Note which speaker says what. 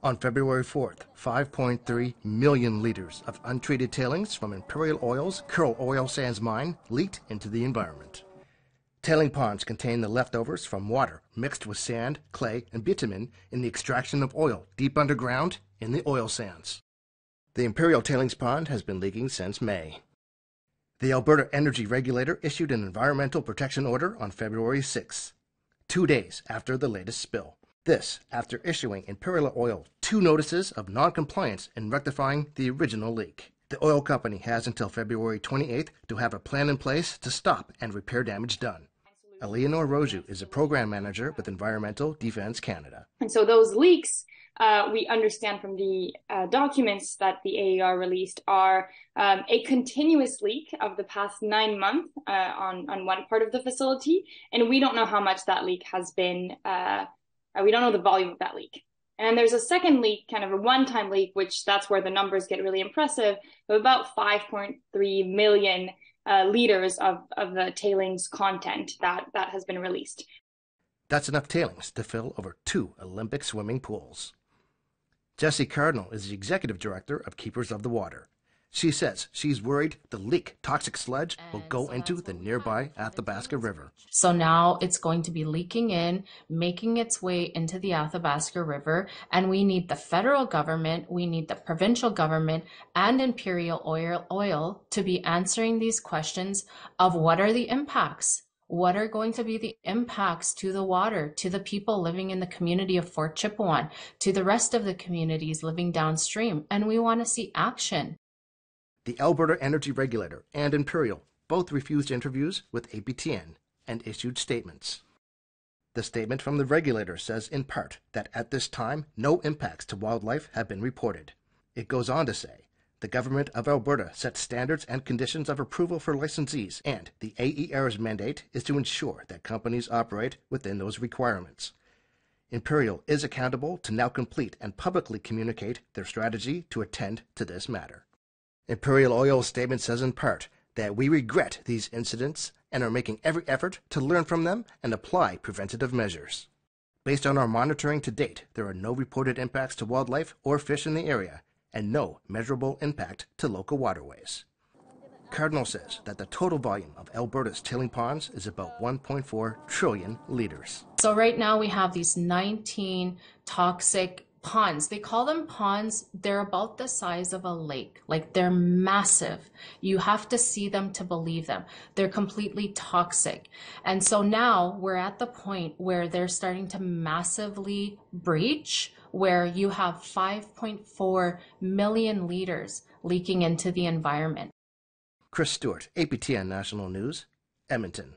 Speaker 1: On February 4th, 5.3 million liters of untreated tailings from Imperial Oil's Kearl Oil Sands mine leaked into the environment. Tailing ponds contain the leftovers from water mixed with sand, clay, and bitumen in the extraction of oil deep underground in the oil sands. The Imperial Tailings Pond has been leaking since May. The Alberta Energy Regulator issued an environmental protection order on February 6, 2 days after the latest spill. This after issuing Imperial Oil 2 notices of non-compliance in rectifying the original leak. The oil company has until February 28th to have a plan in place to stop and repair damage done. Eleanor Roju is a program manager with Environmental Defence Canada.
Speaker 2: And so those leaks, we understand from the documents that the AER released, are a continuous leak of the past 9 months on one part of the facility. And we don't know how much that leak has been, we don't know the volume of that leak. And there's a second leak, kind of a one-time leak, which that's where the numbers get really impressive, of about 5.3 million liters of the tailings content that has been released.
Speaker 1: That's enough tailings to fill over 2 Olympic swimming pools. Jessie Cardinal is the executive director of Keepers of the Water. She says she's worried the leak toxic sludge will go into the nearby Athabasca River.
Speaker 3: So now it's going to be leaking in, making its way into the Athabasca River, and we need the federal government, we need the provincial government, and Imperial Oil to be answering these questions of what are the impacts? What are going to be the impacts to the water, to the people living in the community of Fort Chipewyan, to the rest of the communities living downstream? And we want to see action.
Speaker 1: The Alberta Energy Regulator and Imperial both refused interviews with APTN and issued statements. The statement from the regulator says in part that at this time no impacts to wildlife have been reported. It goes on to say, the Government of Alberta sets standards and conditions of approval for licensees, and the AER's mandate is to ensure that companies operate within those requirements. Imperial is accountable to now complete and publicly communicate their strategy to attend to this matter. Imperial Oil's statement says in part that we regret these incidents and are making every effort to learn from them and apply preventative measures. Based on our monitoring to date, there are no reported impacts to wildlife or fish in the area, and no measurable impact to local waterways. Cardinal says that the total volume of Alberta's tailing ponds is about 1.4 trillion liters.
Speaker 3: So right now we have these 19 toxic ponds. They call them ponds. They're about the size of a lake. Like, they're massive. You have to see them to believe them. They're completely toxic. And so now we're at the point where they're starting to massively breach, where you have 5.4 million liters leaking into the environment.
Speaker 1: Chris Stewart, APTN National News, Edmonton.